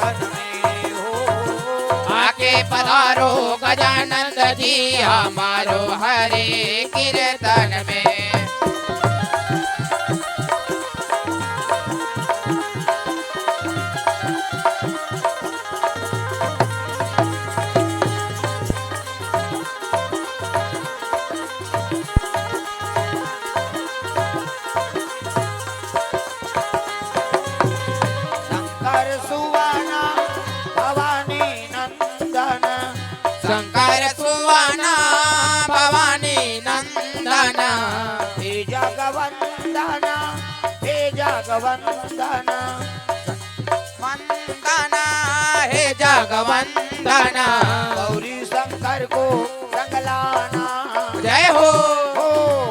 कीर्तन में हो। आके पधारो गजानंद जी हमारो हरे कीर्तन में। शंकर सुवाना भवानी नंदन हे जगवंदना हे जगवंदना वंदना हे जगवंदना गौरी शंकर को संगलाना। जय हो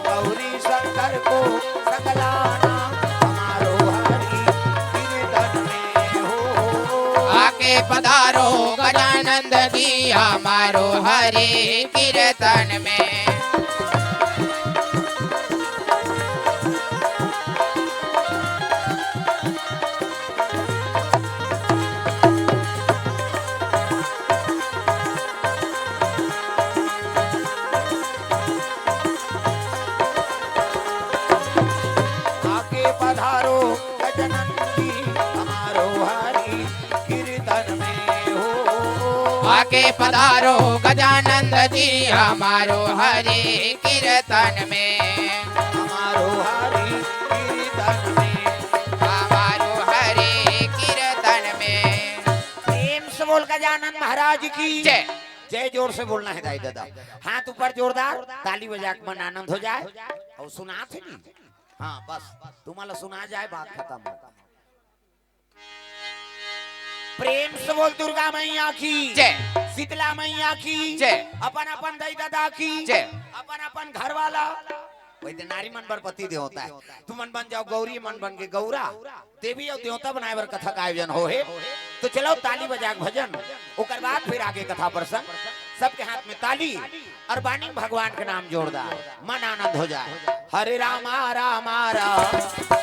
गौरी शंकर को संगलाना हमारो हरि कीर्तन में हो। आके पधारो गजानंद जी हमारो हरे कीर्तन में। आके पधारो गजानंदी हमारो हरि कीर्तन में हो। आके पधारो गजानंद जी हमारो हरे कीर्तन में। हमारो हरि कीर्तन में हमारो हरे कीर्तन में। प्रेम से बोल गजानन महाराज की जय। जय। जोर से बोलना है दाई दादा। हाथ ऊपर जोरदार ताली बजा के मन आनंद हो जाए और सुना थे नहीं। हाँ बस तुम्हारा सुना जाए बात खत्म। प्रेम से बोल दुर्गा मैया की जय। शीतला मैया की जय। अपन अपन दाई दादा की जय। अपन अपन घर वाला। वही तो नारी मन पर पति देवता है। तुम मन बन जाओ गौरी, मन बन के गौरा, देवी और देवता बनाए बर कथा का आयोजन हो है। तो चलो ताली बजा के भजन, ओकर बाद फिर आगे कथा प्रसंग। सबके हाथ में ताली और बानी भगवान के नाम जोरदार, मन आनंद हो जाए। हरे रामा रामा राम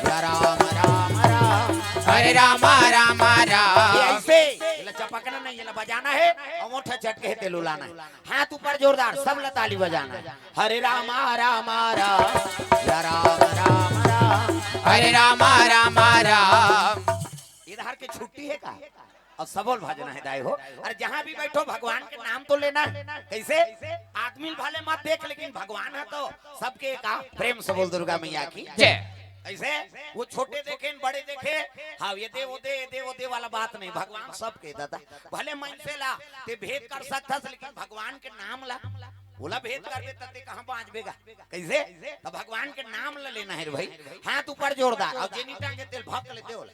राम राम राम हरे रामा रामा राम। ऐसे ये चपकना नहीं, ये बजाना है और मोटा चटके तेलू लाना है। हाथ ऊपर जोरदार सब ताली बजाना है। हरे रामा रामा राम राम राम राम हरे रामा रामा राम। इधर की छुट्टी है का और सबल भजना है दाई हो। अरे जहाँ भी बैठो भगवान के नाम तो लेना है। कैसे आदमी भले मत देख, लेकिन भगवान है तो सबके का। प्रेम से बोल दुर्गा मैया की जय। ऐसे वो छोटे देखे बड़े देखे, हाँ ये दे वो दे वाला बात नहीं। भगवान सबके दादा भले मन से ला ते भेद कर सकता, लेकिन भगवान के नाम ला बोला भेद कर दे तते कहां पहुंच बेगा। कैसे तो भगवान के नाम ला लेना है भाई। हाथ ऊपर जोरदार और जेनी टांगे तेल भक्त ले देओ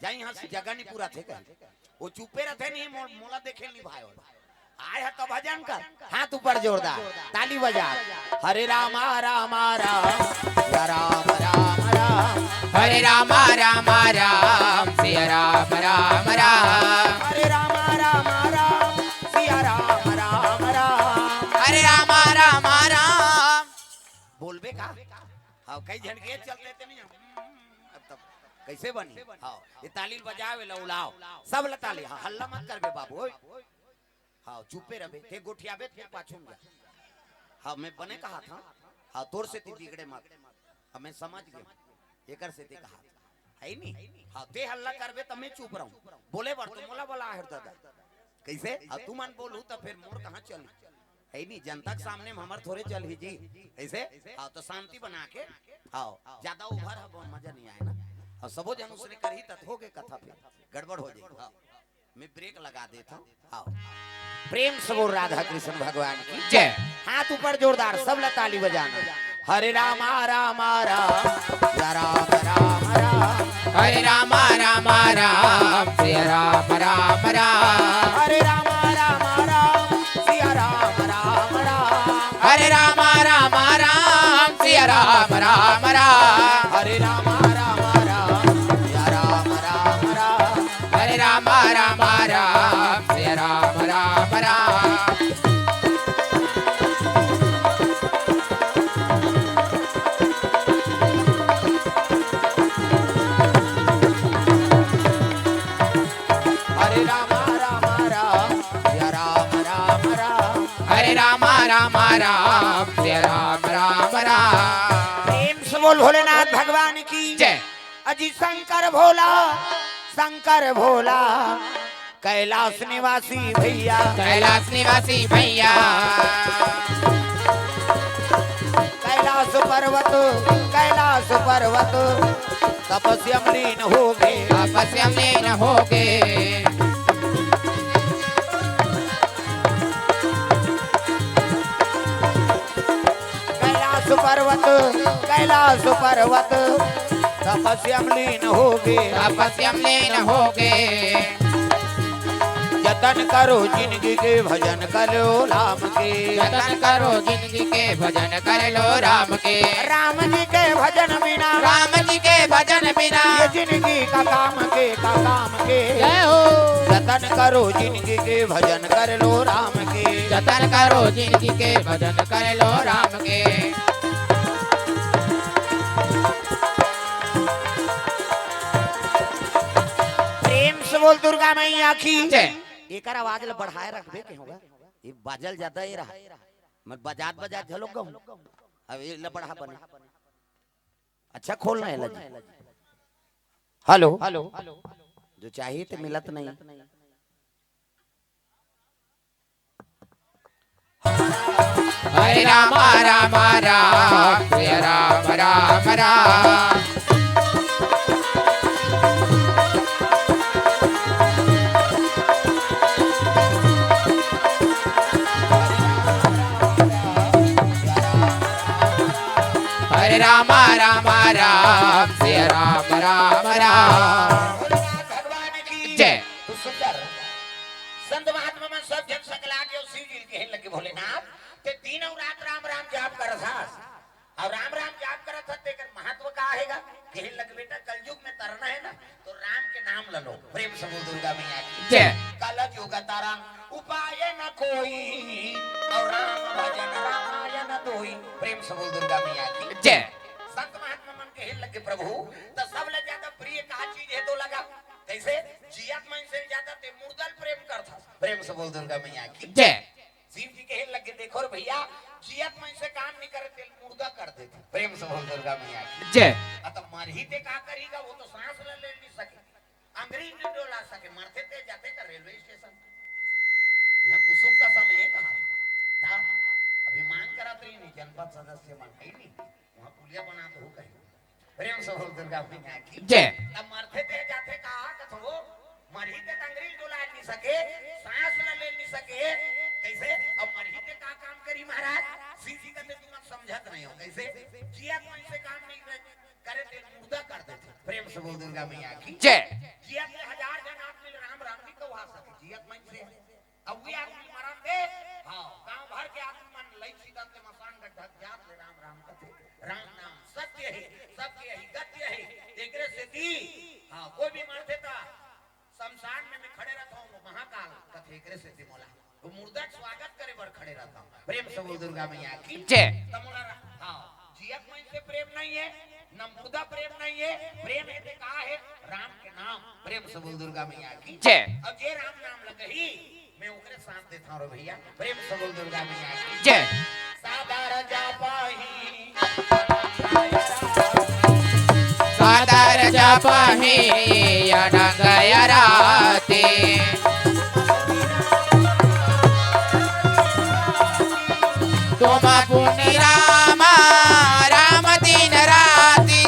जाई। यहां से जगह नहीं पूरा थे का वो चुपे रहते नहीं, मोला देखे नहीं भाई आए है तो भजन कर। हाथ ऊपर जोरदार ताली बजा। हरे रामा रामा राम राम राम राम हरे रामा रामा राम सिया राम राम राम। हरे रामा रामा राम सिया राम राम राम हरे रामा रामा राम। बोलबे का हाँ कई झटके चल लेते नहीं अब तब कैसे बनी। हाँ ये ताली बजावे ला उलाओ सब ला ताली। हाँ हल्ला मत करबे बाबू ओए। हाँ चुपे रहे थे गोठियाबे थे पाछू में। हाँ मैं बने कहा था हाँ तोर से ती बिगड़े मत। हमें समझ गए एकर से ते कहा है नहीं। हाँ ते हल्ला करबे तो मैं चुप रहूं। बोले बर तो मोला बोला है दादा कैसे हाँ तू मन बोलू तो फिर मोर कहाँ चल है नहीं। जनता के सामने हमर थोड़े चल ही जी ऐसे। हाँ तो शांति बना के हाँ ज्यादा उभर है मजा नहीं आए ना। और सबो जन उसने कर ही तक हो गए कथा फिर गड़बड़ हो जाए। हाँ मैं ब्रेक लगा देता हूँ। हाँ प्रेम से बोल राधा कृष्ण भगवान की जय। हाथ ऊपर जोरदार सब ला ताली बजाना। हरे रामा रामा राम राम राम राम हरे रामा रामा राम सिया राम राम राम। हरे रामा रामा राम सिया राम राम राम हरे रामा रामा राम सिया राम राम राम। हरे रामा रामा राम सिया राम राम राम हरे रामा रामा राम सिया राम राम राम। हरे हरे राम राम राम सिया राम राम राम हरे राम राम राम सिया राम राम राम। प्रेम से बोल भोलेनाथ भगवान की जय। अजी शंकर भोला कैलाश निवासी भैया कैलाश निवासी भैया कैलाश पर्वत तपस्या लीन हो गए तपस्या में न होगे। कैलाश पर्वत तपस्या लीन हो गए तपस्या में न होगे। जतन करो जिंदगी के भजन करो राम के जतन करो जिंदगी के भजन कर लो राम के। राम जी के भजन बिना राम जी के भजन बिना ये जिंदगी का काम के जय हो। जतन करो जिंदगी के भजन कर लो राम के जतन करो जिंदगी के भजन कर लो राम के। प्रेम से बोल दुर्गा मैया की जय। एक आवाज ले बढ़ाए रखबे के होगा ये बाजल ज्यादा ही रहा मैं बजात झलोक गहूं अब ये ले बढ़ा बने अच्छा खोलना है लजी हेलो जो चाहिए तो मिलत नहीं हरे राम राम राम सिया राम राम राम। हरे राम राम राम सिया राम राम राम। भगवान की जय। तो सुंदर संत महात्मा में सब जन सकला के शिव जी के लगे भोलेनाथ ते तीनों रात राम राम जाप कर सास और राम राम जाप करत हते कर महत्व का आएगा कहे लगे बेटा कलयुग में तरना है ना तो राम के नाम ले लो प्रेम से बोल दुर्गा मैया की जय। कलयुग तारा उपाय न कोई और राम भजन रामायण दोई प्रेम से बोल दुर्गा मैया की जय। संत महात्मा मन के लगे प्रभु तो सब ले ज्यादा प्रिय का चीज है तो लगा कैसे जियत मन से ज्यादा ते मुर्दल प्रेम करता प्रेम से बोल दुर्गा मैया की जय। शिव जी के लगे देखो रे भैया जियत मन से काम नहीं करते मुर्दा कर देते प्रेम से बोल दुर्गा मैया की जय। अतः मर ही ते का करेगा वो तो सांस ले नहीं सके अंग्रेज नहीं डोला सके मरते ते जाते का रेलवे स्टेशन यहाँ कुसुम का समय है कहा अभी मांग करा तो नहीं जनपद सदस्य मांग ही नहीं वहाँ पुलिया बना तो कहीं प्रेम से बोल दुर्गा मैया की जय। अब मरते थे जाते कहा कथो मरही ते अंग्रेज डोला नहीं सके सांस ले नहीं सके कैसे अब मरही ते का काम करी महाराज सीधी कहते तुम समझत नहीं हो कैसे जिया कोई से काम नहीं करे ते मुर्दा कर देते प्रेम से बोल दुर्गा मैया की जय। जिया के 1000 जन आदमी राम राम की कहा सके जिया मन से अब वे आदमी मरन दे हां गांव भर के आदमी मन लई सीधा ते मसान गड्ढा जात ले राम राम कथे राम नाम सत्य है सबके ही गत्य है एकरे से दी हां कोई भी मरते था शमशान में खड़े रहता हूं महाकाल कथे एकरे से दी मोला वो मुर्दा स्वागत करे बर खड़े रहता हूं प्रेम से बोल दुर्गा मैया की जय। तमोला हां जियत मन से प्रेम नहीं है न मुर्दा प्रेम नहीं है प्रेम है ते का है राम के नाम प्रेम से बोल दुर्गा मैया की जय। अब जे राम नाम लगही मैं ओकरे साथ देता हूं रे भैया प्रेम से बोल दुर्गा मैया की जय। सादर जापाही सादर जपहि अनंगय राते तुम पुण्य राम राम दिन राती।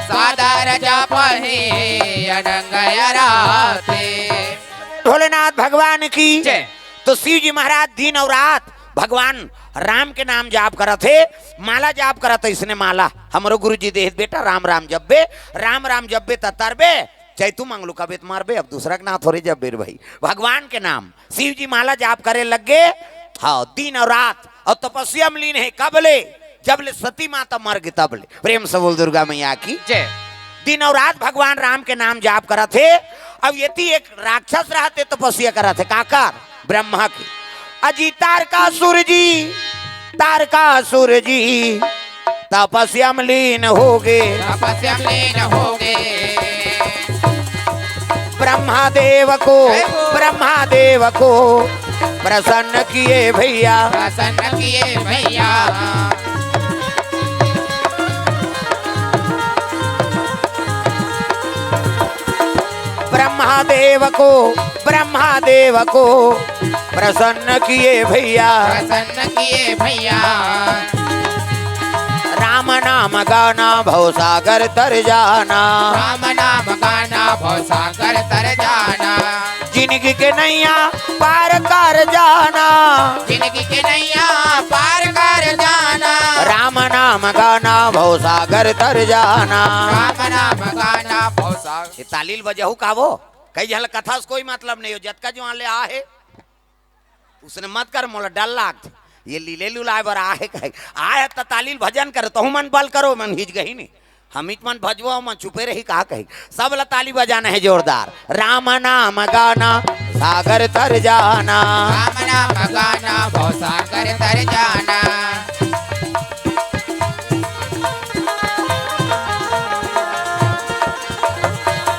सादर जपहि अनंगय राते। भोलेनाथ भगवान की जय। तो शिव जी महाराज दिन और रात भगवान राम के नाम जाप करत थे माला जाप करत इसने माला हमरो गुरु जी देह बेटा राम राम जब्बे तरबे चाहे तू मांगलू कबे मारबे अब दूसरा के नाम थोड़ी जब्बे भाई भगवान के नाम शिव जी माला जाप करे लग गए हाँ दिन और रात और तपस्या में लीन है कबले जब ले सती माता मर गई तब ले। प्रेम से बोल दुर्गा मैया की जय। दिन और रात भगवान राम के नाम जाप करा थे। अब यदि एक राक्षस रहते तपस्या करा थे काकर ब्रह्मा की। अजी तारकासुर जी तपस्या में लीन हो गए। तपस्या में लीन हो गए। ब्रह्मा देव को प्रसन्न किए भैया। प्रसन्न किए भैया। ब्रह्मा देव को प्रसन्न किए भैया। प्रसन्न किए भैया। राम नाम गाना भवसागर तर जाना। राम नाम गाना भवसागर तर जाना। जिंदगी के नैया पार कर जाना। जिंदगी के नैया पार कर जाना। राम नाम गाना भवसागर तर जाना। राम नाम गाना भवसागर। ये तालील बजाऊ का वो कई जल कथा से कोई मतलब नहीं हो। जतका जो आले आ है उसने मत कर मोला डर लाग। ये लीले लुलाए बर आहे कहे आए त तालील भजन कर तो मन बल करो मन हिज गही नहीं। हम इत मन भजवो मन चुपे रही कहा कही। सब ला ताली बजाना है जोरदार। राम नाम गाना सागर तर जाना। राम नाम गाना भवसागर तर जाना।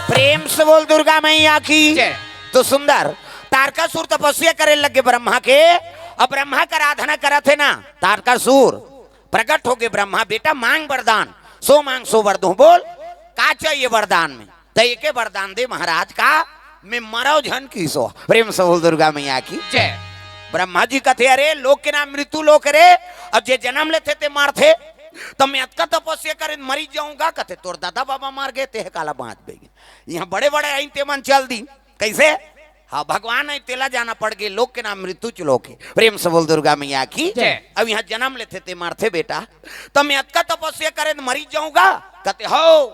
प्रेम से बोल दुर्गा मैया की जय। तो सुंदर तारकासुर तपस्या करे लगे ब्रह्मा के। अब ब्रह्मा का आराधना करा थे ना तारकासुर प्रकट हो गए। ब्रह्मा बेटा मांग वरदान सो मांग सो वर दूं। बोल का चाहिए वरदान में तो एक वरदान दे महाराज का मैं मरो झन की सो। प्रेम से बोल दुर्गा मैया की जय। ब्रह्मा जी कथे अरे लोक के नाम मृत्यु लोक रे। अब जे जन्म लेते ते मार थे तो मैं अतका तपस्या करे मरी जाऊंगा कथे तोर दादा बाबा मार गए ते काला बांच बेगे। यहाँ बड़े बड़े आई ते मन चल दी कैसे। हाँ भगवान है तेला जाना पड़ गए। लोक के नाम मृत्यु चलोके। प्रेम से बोल दुर्गा मैया की जय। अब यहाँ जन्म लेते थे मारते बेटा तो मैं अतका तपस्या करे मरी जाऊंगा कहते हो।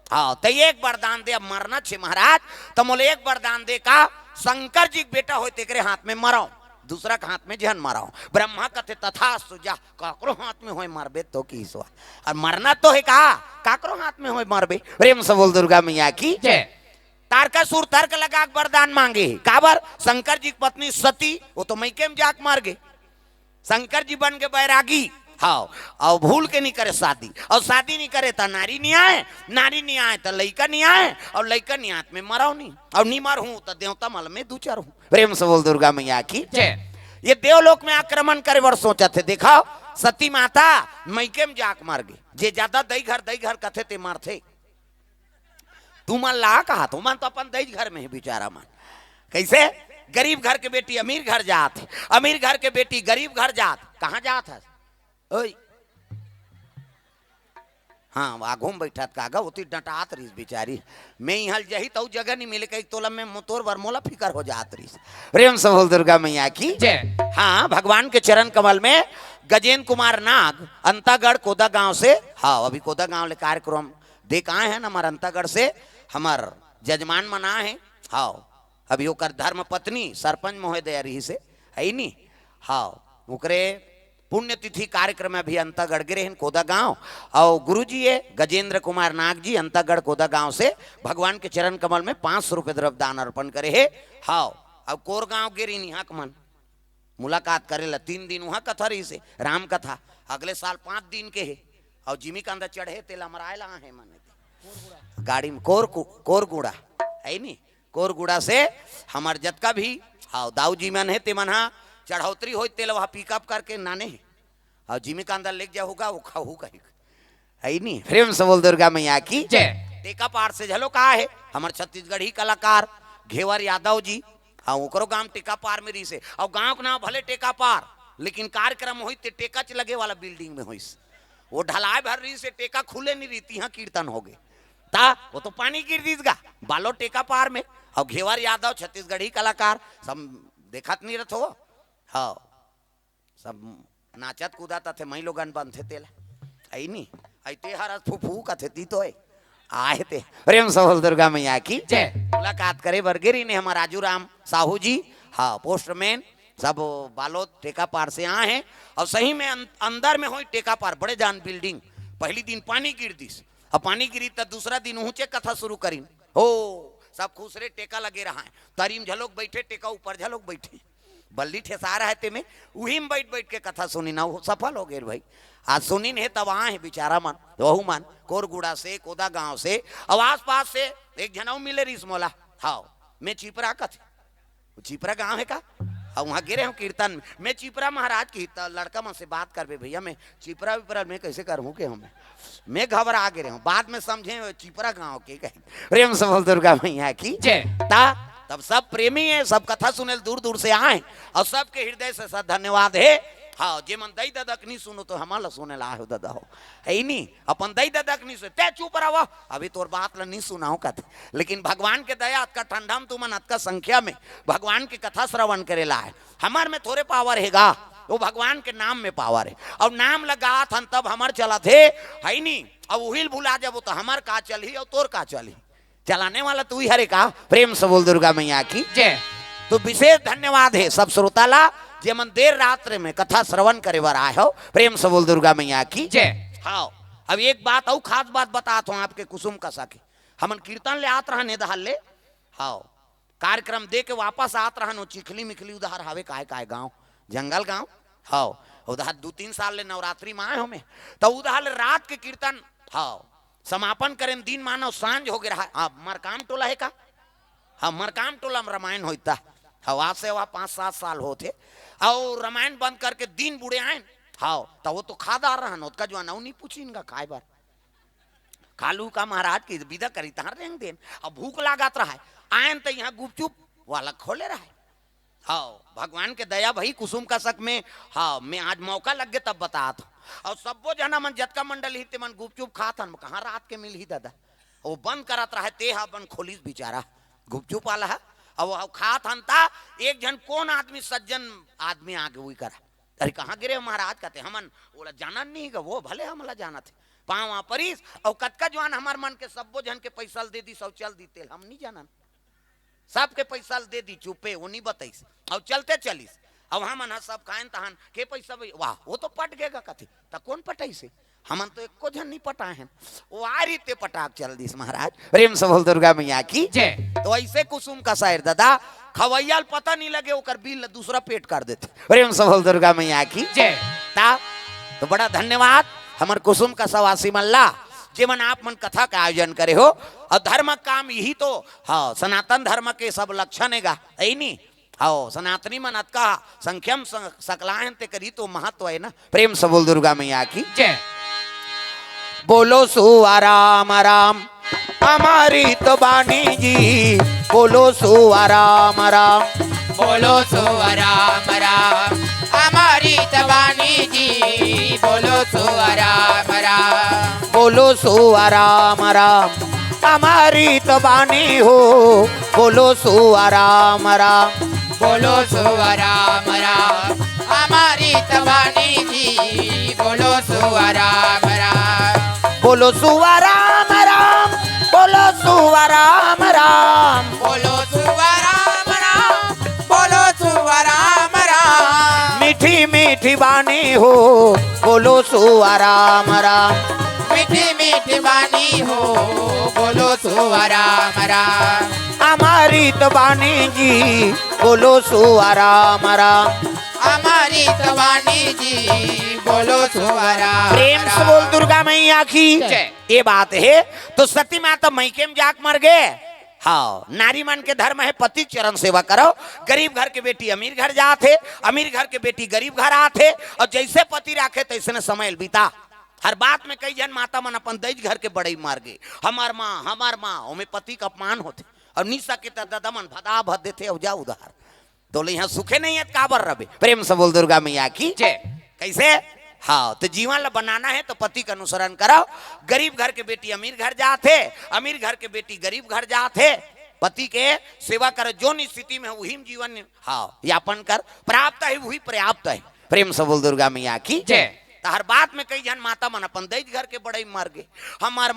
हाँ तो एक वरदान दे। अब मरना छे महाराज तो मोले एक वरदान दे का शंकर जी बेटा हो तेरे हाथ में मरो दूसरा के हाथ में जहन मराओ। ब्रह्मा कहते तथास्तु जा काकरो हाथ में होए मरबे तो की सो। और मरना तो है कहा काकरो हाथ में होए मरबे। प्रेम से बोल दुर्गा मैया की जय। तारकासुर तर्क लगा वरदान मांगे काबर शंकर जी की पत्नी सती वो तो मैके में जाक मार गए। शंकर जी बन के बैरागी। हाँ और भूल के नहीं करे शादी और शादी नहीं करे तो नारी नहीं आए। नारी नहीं आए तो लड़का नहीं आए और लड़का नहीं आए मैं मराऊ नहीं और नहीं मर हूं तो देवता मल में दू चार हूं। प्रेम से बोल दुर्गा मैया की जय। ये देवलोक में आक्रमण करे वर सोचा थे। देखा सती माता मैके में जाक मार गए। जे ज्यादा दई घर कथे ते मार थे। तू मन ला कहा तू मन तो अपन दई घर में है बेचारा मन कैसे। गरीब घर के बेटी अमीर घर जात है। अमीर घर के बेटी गरीब घर जात कहाँ जात है। ओए हाँ आघू में बैठा कागा होती डटात रही बेचारी। मैं यहाँ जही तो जगह नहीं मिले कहीं तोला में मोतोर वर मोला फिकर हो जात रही। प्रेम से बोल दुर्गा मैया की जय। हाँ भगवान के चरण कमल में गजेंद्र कुमार नाग अंतागढ़ कोदा गांव से। हाँ अभी कोदा गांव ले कार्यक्रम देख आए हैं हमारे अंतागढ़ से हमार जजमान मना है। हाँ अभी ओकर धर्म पत्नी सरपंच महोदय रही से है नी। हाँ ओकरे पुण्यतिथि कार्यक्रम में अभी अंतागढ़ गिरे हैं कोदा गांव। और गुरुजी है गजेंद्र कुमार नाग जी अंतागढ़ कोदा गांव से भगवान के चरण कमल में 500 रुपये द्रव्य दान अर्पण करे है। हाँ अब कोर गांव गिरी नहीं मन मुलाकात करे ला 3 दिन वहां कथा रही से राम कथा। अगले साल 5 दिन के है और जिमी का अंदर चढ़े तेला मराए ला है मन गाड़ी में कोरगुड़ा है नी। कोरगुड़ा से हमार जतका भी हाँ दाऊ जी मन है ते मन चढ़ौतरी हो तेल वहाँ पिकअप करके नाने है और जिमी का अंदर लेके जाओगा वो खाऊ कहीं है नी। प्रेम से बोल दुर्गा मैया की जय। टेका पार से झलो कहा है हमारे छत्तीसगढ़ी कलाकार घेवर यादव जी। हाँ ओकरो गांव टेका पार में रही से और गांव का नाम भले टेका पार लेकिन कार्यक्रम हुई ते टेका च लगे वाला बिल्डिंग में हुई वो ढलाई भर रही से टेका खुले नहीं रही। यहाँ कीर्तन हो गए ता वो तो पानी गिर दीजगा बालो टेका पार में। और घेवर यादव छत्तीसगढ़ी कलाकार सब देखत नहीं रथ हो। हाँ सब नाचत कूदत थे मई लोगन बंधे तेला आई नी ऐते हर फूफू कथे ती तो आए थे। प्रेम से बोल दुर्गा मैया की जय। मुलाकात करे बरगेरी ने हमारा राजू राम साहू जी। हाँ पोस्टमैन सब बालोद टेका पार से आए हैं और सही में अंदर में हो टेका पार बड़े जान बिल्डिंग। पहली दिन पानी गिर दिस, अब पानी गिरी तो दूसरा दिन ऊंचे कथा शुरू करी हो, सब खुश रे टेका लगे रहा है, तरीम झलोक बैठे टेका ऊपर झलोक बैठे, बल्ली ठेसा रहा है ते में वही में बैठ बैठ के कथा सुनी ना, वो सफल हो गए भाई। आज सुनी नहीं तब आए हैं बेचारा मन वहू मन कोरगुड़ा से कोदा गांव से और आस पास से एक जनाऊ मिले रिस मोला। हाँ मैं चिपरा का थे, चिपरा गांव है का, और वहाँ गिरे हूँ कीर्तन में, मैं चिपरा महाराज की लड़का मन से बात कर भैया मैं चिपरा विपरा मैं कैसे करूँ के हूँ मैं घबरा गिरे हूँ, बाद में समझे चिपरा गांव के कहीं। प्रेम से बोल दुर्गा मैया की जय। तब सब प्रेमी है, सब कथा सुने दूर दूर से आए और सबके हृदय से सब धन्यवाद है। हाँ जे मन दई ददक नहीं सुनो तो हमारा सुने ला हो दादा हो है नहीं, अपन दई ददक नहीं सुने ते चुप रहो, अभी तोर बात ला नहीं सुनाओ कथे, लेकिन भगवान के दया का ठंडा में तुमन अतका संख्या में भगवान की कथा श्रवण करेला है, हमार में थोड़े पावर हैगा, वो भगवान के नाम में पावर है, और नाम लगा था तब हमार चला थे है नहीं, अब उहिल भुला जब तो हमार का चली और तोर का चली, चलाने वाला तू ही हरे का। प्रेम से बोल दुर्गा मैया की जय। तो विशेष धन्यवाद है सब श्रोताला जे मन देर रात्रि में कथा श्रवण करे बर आए हो। प्रेम से बोल दुर्गा मैया की जय। हाँ अब एक बात और खास बात बताता हूँ आपके कुसुम का सके, हमन कीर्तन ले आत रहने दहल ले, हाँ कार्यक्रम दे के वापस आत रहन, चिखली मिखली उधर हावे काय काय गाँव जंगल गाँव, हाँ उधर 2-3 साल ले नवरात्रि में आए हमें, तो उधर रात के कीर्तन हाँ समापन करें दिन मानो सांझ हो गया। हाँ मरकाम टोला है का, हाँ मरकाम टोला में रामायण होता, हवा से वहाँ 5-7 साल होते और रामायण बंद करके दिन बुढ़े आए, हाँ तो वो तो खादार रहन उसका जो नहीं पूछी इनका काय बार खालू का महाराज की विदा करी तहार रेंग देन, अब भूख लागत रहा है आयन तो यहाँ गुपचुप वाला खोले रहा है। हाँ भगवान के दया भाई कुसुम का शक में, हाँ मैं आज मौका लग गया तब बता था, और सबो जना मन जतका मंडल ही ते मन गुपचुप खात हन, कहाँ रात के मिल ही दादा वो बंद करत रहा ते हा बन खोलिस बेचारा गुपचुप वाला है, अब वो खात हन ता एक जन कौन आदमी सज्जन आदमी आगे वही करा, अरे कहाँ गिरे महाराज कहते हमन बोला जाना नहीं का, वो भले हमला जाना थे पाँव परिस और कतका जवान हमार मन के सबो जन के पैसा दे दी सब चल दी तेल हम नहीं जाना, सबके पैसा दे दी चुपे वो नहीं बताइस और चलते चलिस, अब हम सब खान तहन के पैसा वाह वो तो पट गएगा कथी तो कौन पटाई से, हमन तो एको जन नहीं पटाए हैं, वो आ रही ते पटाक चल दिस महाराज। प्रेम से बोल दुर्गा मैया की जय। तो ऐसे कुसुम का शायर दादा खवैया पता नहीं लगे ओकर बिल दूसरा पेट कर देते। प्रेम से बोल दुर्गा मैया की जय। तो बड़ा धन्यवाद हमार कुसुम का सवासी मल्ला जेमन आप मन कथा का आयोजन करे हो, और धर्म काम यही तो हाँ सनातन धर्म के सब लक्षण है नहीं, हाँ सनातनी मन अतका संख्यम सकलायन ते करी तो महत्व है ना। प्रेम से बोल दुर्गा मैया की जय। बोलो सुआ राम राम हमारी तो बानी जी, बोलो सुआ राम राम, बोलो सुआ राम राम हमारी तबानी जी, बोलो सुआ राम राम, बोलो सुआ राम राम हमारी तो बानी हो, बोलो सुआ राम राम, बोलो सुआ राम राम हमारी तबानी जी, बोलो सुआ राम राम, बोलो सुआ राम राम, बोलो सुआ राम राम, बोलो सुआ राम राम, बोलो सुआ राम राम, मीठी मीठी बानी हो, बोलो सुआ राम राम, मीठी मीठी बानी हो, बोलो सुआ राम राम, हमारी तो बानी जी, बोलो सुआ राम राम, हमारी तबानी जी, बोलो सुआ राम। प्रेम से बोल दुर्गा मैया की ये बात है। तो सती माता मैके में जाक मर गए, हाँ नारी मन के धर्म है पति चरण सेवा करो, गरीब घर के बेटी अमीर घर जाते, अमीर घर के बेटी गरीब घर आते, और जैसे पति राखे तैसे न समय बीता। हर बात में कई जन माता मन अपन दज घर के बड़े मार गए, हमार माँ ओमे पति का अपमान होते, और निशा के दादा मन भदा भद देते और जा उधार, तो यहाँ सुखे नहीं है काबर रबे। प्रेम से बोल दुर्गा मैया की जय। कैसे हाँ तो जीवन ला बनाना है तो पति का अनुसरण करो, गरीब घर के बेटी अमीर घर जाते, अमीर घर के बेटी गरीब घर जाते, पति के सेवा कर, जो स्थिति में वही जीवन हाँ यापन कर, प्राप्त है वही पर्याप्त है। प्रेम से बोल दुर्गा मैया की जय। हर बात में कई जन माता मन अपन दज घर के बड़े मर गए, हमार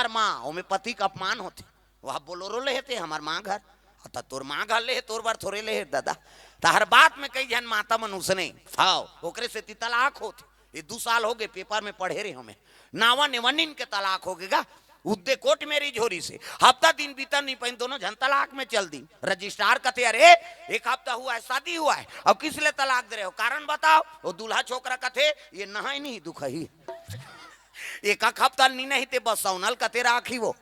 माँ ओमे पति का अपमान होते, वह बोलोरो लेते हमार माँ घर, तो तोर माँ घर ले तोर बार थोड़े ले दादा हर बात में कई जन माता मनुष्य नहीं हाँ ओकरे से ती तलाक होते ये 2 साल हो गए पेपर में पढ़े रहे हमें नावा नेवनिन के तलाक हो गएगा उद्दे कोट मेरी झोरी से हफ्ता दिन बीता नहीं पाइन दोनों जन तलाक में चल दी रजिस्ट्रार कहते अरे 1 हफ्ता हुआ है शादी हुआ है अब किस लिए तलाक दे रहे हो कारण बताओ वो दूल्हा छोकरा कहते ये नहा नहीं दुख ही 1 हफ्ता नी नहीं थे बस सौनल कहते राखी वो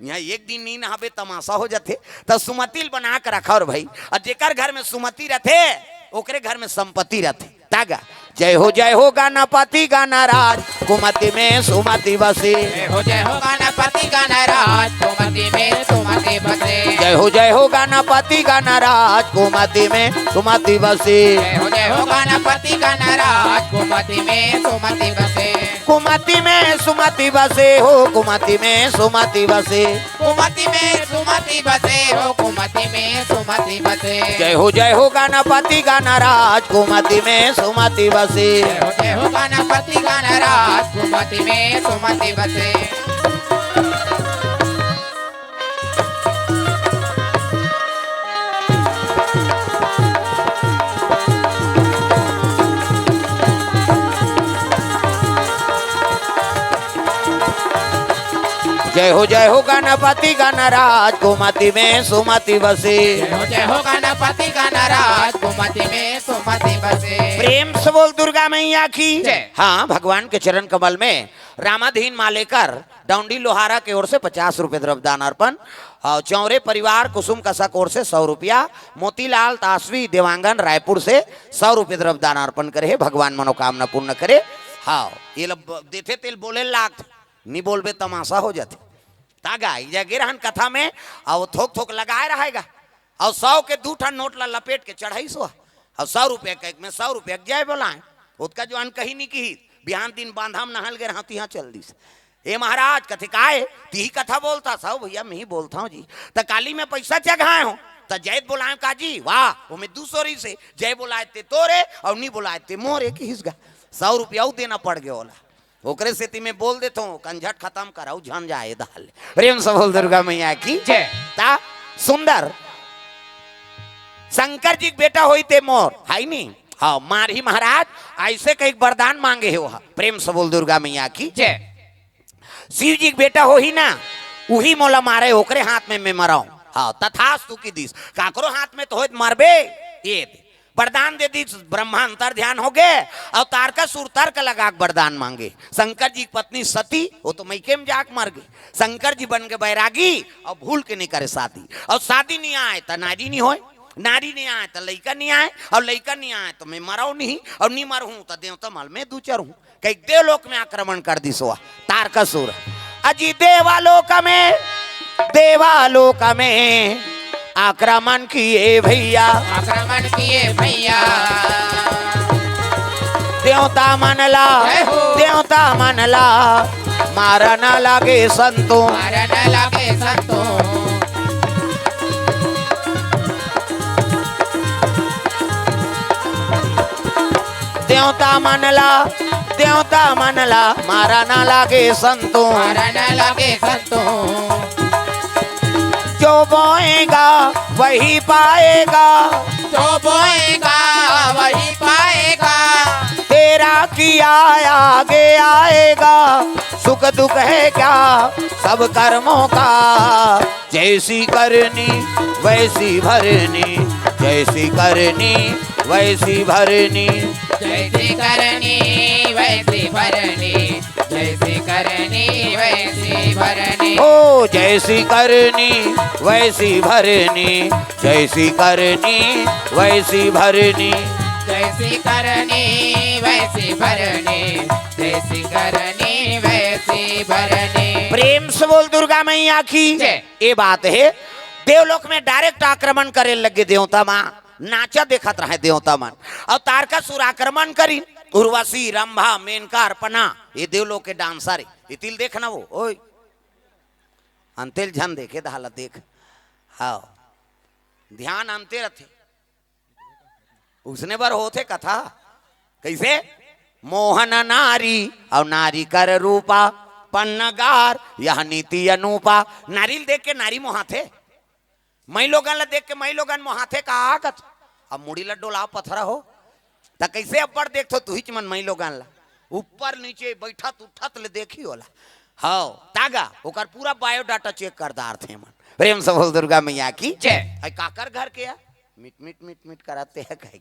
यहाँ 1 दिन नी नहाबे तमाशा हो जाते तो सुमतिल बना के रखा और भाई और जेकर घर में सुमति रहते ओकरे घर में संपत्ति रहते तागा जय हो गणपति गणराज कुमति में सुमति बसे जय हो गणपति गणराज कुमति में सुमति बसे जय हो गणपति गणराज कुमति में सुमति बसे जय हो गणपति गणराज कुमति में सुमति बसे कुमति में सुमति बसे हो कुमति में सुमति बसे कुमति में सुमति बसे हो कुमति में सुमति बसे जय हो गणपति गणराज कुमति में सुमति बसे जय हो गणपति गणराज कुमति में सुमति बसे जय हो गणपति गणराज कुमति में सुमति बसे जय हो गणपति गणराज कुमति में सुमति बसे प्रेम से बोल दुर्गा मैया की जय। हाँ भगवान के चरण कमल में रामाधीन मालेकर डौंडी लोहारा की ओर से 50 रुपए द्रव्यदान अर्पण और चौरे परिवार कुसुम कसक ओर से 100 रुपया मोतीलाल तासवी देवांगन रायपुर से 100 रुपए द्रव्यदान अर्पण करे भगवान मनोकामना पूर्ण करे। हाँ ये देते तेल बोले लाख नहीं बोलबे तमाशा हो जाते तागा गिरहन कथा में और थोक थोक लगाए रहेगा और 100 के 2 ठन नोट ला लपेट के चढ़ाई सो और 100 रुपये का एक में 100 रुपये जाए बोलाए उसका जो अन कही नहीं की बिहान दिन बांधाम नहल गए हाथी यहाँ चल दिस ए महाराज कथे काहे ती कथा बोलता सब भैया मैं ही बोलता हूँ जी तो काली में पैसा चढ़ाए हो तो जैत बोलाए काजी वाह वो मैं 200 से जय बोलाए ते तोरे और नहीं बोलाए ते मोरे की हिस्गा 100 रुपया देना पड़ गया बोला ओकरे से ती मैं बोल देता हूँ कंझट खत्म कराऊ झन जाए दाल प्रेम से बोल दुर्गा मैया की जय। ता सुंदर शंकर जी बेटा होई ते मोर है नहीं हाँ मारही महाराज ऐसे कई वरदान मांगे हो प्रेम से बोल दुर्गा मैया की जय। शिव जी बेटा हो ही ना वही मोला मारे ओकरे हाथ में मैं मराऊ हाँ तथास्तु की दिस काकरो हाथ में तो होत मरबे ये वरदान दे दी ब्रह्मा अंतर ध्यान हो गए अवतार का सुर तर्क लगा वरदान मांगे शंकर जी की पत्नी सती वो तो मैके में जाक मर गई शंकर जी बन के बैरागी और भूल के नहीं करे शादी और शादी नहीं आए तो नारी नहीं होए नारी नहीं आए तो लड़का नहीं आए और लड़का नहीं आए तो मैं मराऊ नहीं और नहीं मरू तो देवता मल में दूचर हूँ कई देवलोक में आक्रमण कर दी सोआ तार का सुर अजी देवालोक में आक्रमण किए भैया आक्रमण किए भैया देवता मनला मारा न लागे संतो मारन लगे संतो देवता मनला मारा न लागे संतो मारन लगे संतो जो बोएगा वही पाएगा जो बोएगा वही पाएगा तेरा किया आगे आएगा सुख दुख है क्या सब कर्मों का जैसी करनी वैसी भरनी जैसी करनी वैसी भरनी जैसी करनी वैसी भरनी जैसी करनी वैसी भरनी ओ जैसी करनी वैसी भरनी जैसी करनी वैसी भरनी जैसी करनी वैसी भरनी जैसी करनी वैसी भरनी प्रेम से बोल दुर्गा मैया की जय। ये बात है देवलोक में डायरेक्ट आक्रमण करे लगे देवता माँ नाचा देखत रहे देवता मन और तारका सुर आक्रमण करी उर्वशी रंभा मेनका अर्पणा ये देवलोक के डांसर ये तिल देखना वो ओए अंतिल झन देखे तो हालत देख हाँ ध्यान अंते रथे उसने बार होते कथा कैसे मोहन नारी और नारी कर रूपा पन्नगार यह नीति अनूपा नारिल देख के नारी मोहा थे मई लोगन ला देख के मई लोगन मोहाथे का आगत अब मुड़ी ला डोलाव पथरा हो त कैसे अब्बड़ देख तो तू ही मन मई लोगन ला ऊपर नीचे बैठत उठत ले देखी होला हां तागा ओकर पूरा बायोडाटा चेक कर दार थे मन प्रेम से बोल दुर्गा मैया की जय आई काकर घर के है मिट मिट मिट मिट कराते हैं कहीं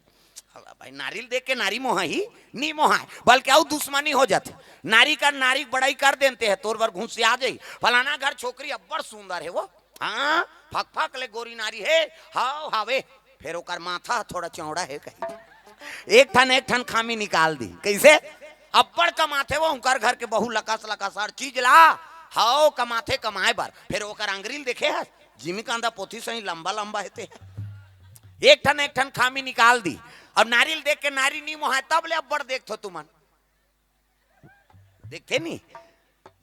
भाई नारियल देख के नारी मोह ही नी मोह बल्कि और दुश्मनी हो जाते नारी का नारी बड़ाई कर देते हैं तोर बर घूस आ जाई फलाना घर छोकरी अब्बड़ सुंदर है वो हाँ फक फक ले गोरी नारी है हाव हावे फिर ओकर माथा थोड़ा चौड़ा है कहीं एक ठन खामी निकाल दी कैसे अब्बड़ कमाथे वो उनकर घर के बहु लकस लकस हर चीज ला हाओ कमाथे कमाए बार फिर ओकर अंग्रील देखे है जिमी कांदा पोथी सही लंबा लंबा हेते एक ठन खामी निकाल दी अब नारियल देख के नारी नी मोह तब ले अब्बड़ देख तो तुमन देखते नहीं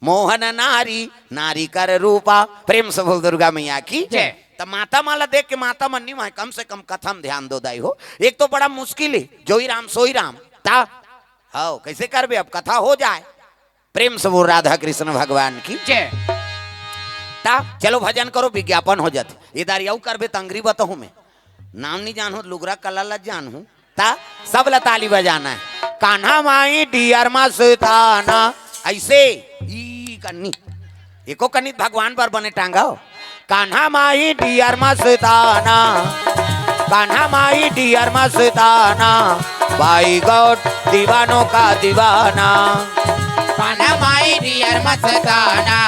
मोहन नारी नारी कर रूपा प्रेम से बोल दुर्गा मैया की जय तो माता माला देख के माता मन नहीं कम से कम कथम ध्यान दो दाई हो एक तो बड़ा मुश्किल है जो ही राम सोई राम ता हाओ कैसे करबे अब कथा हो जाए प्रेम से बोल राधा कृष्ण भगवान की जय ता चलो भजन करो विज्ञापन हो जाते इधर यू करबे तंगरी बताऊं मैं नाम नहीं जान लुगरा कला ला जान हूं ता सब लताली बजाना है कान्हा माई डियर मस्ताना ऐसे ई कन्नी एको कन्नी भगवान पर बने टांगा कान्हा माई डियर मस्ताना कान्हा माई डियर मस्ताना बाई गॉड दीवानों का दीवाना कान्हा माई डियर मस्ताना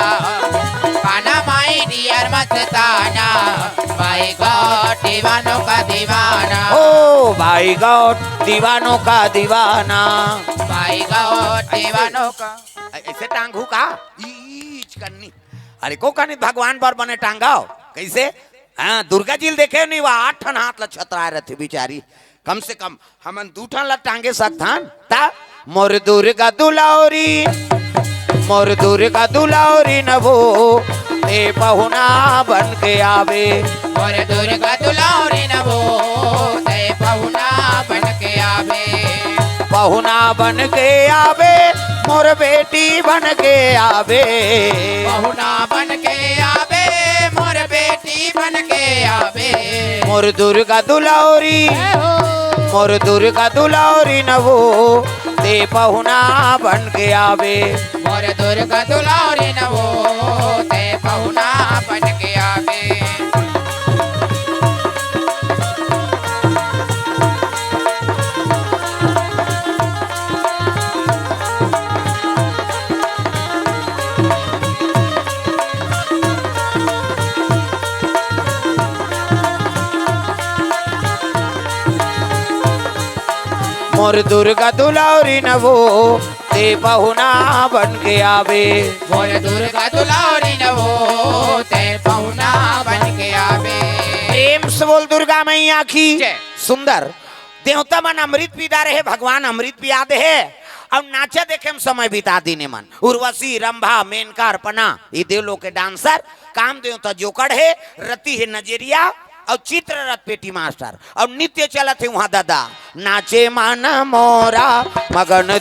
कान्हा माई डियर मस्ताना बाई गॉड दीवानों का दीवाना ओ बाई गॉड दीवानों का दीवाना बाई गॉड दीवानों का ऐसे टांगू का ईच कन्नी अरे को कन्नी भगवान पर बने टांगाओ कैसे हाँ दुर्गा जी देखे नहीं वह 8 ठन हाथ ला छतराए रहते बिचारी कम से कम हमन 2 ठन ला टांगे सकथन ता मोर दुर्गा दुलारी नभो ते पहुना बन के आवे मोर दुर्गा दुलारी नभो ते पहुना बन के आवे पहुना बन के आवे मोर बेटी बन के आवे पहुना बन के आवे मोर बेटी बन के आवे मोर दुर्गा दुलारी नवो ते पहुना बन के आवे मोर दुर्गा दुलारी नवो ते पहुना बन के आवे मोर दुर्गा दुलारी नवो ते पहुना बन के आवे मोर दुर्गा दुलारी नवो ते पहुना बन के आवे प्रेम से बोल दुर्गा मैया की जय। सुंदर देवता मन अमृत पीदा रहे भगवान अमृत पिया दे है अब नाचा देखे हम समय बिता दीने मन उर्वशी रंभा मेनका अर्पणा ये देवलोक के डांसर काम देवता जोकड़ है रति है नजरिया और चित्ररथ पेटी मास्टर और नित्य चलत है वहां दादा नाचे माना मोरा मगन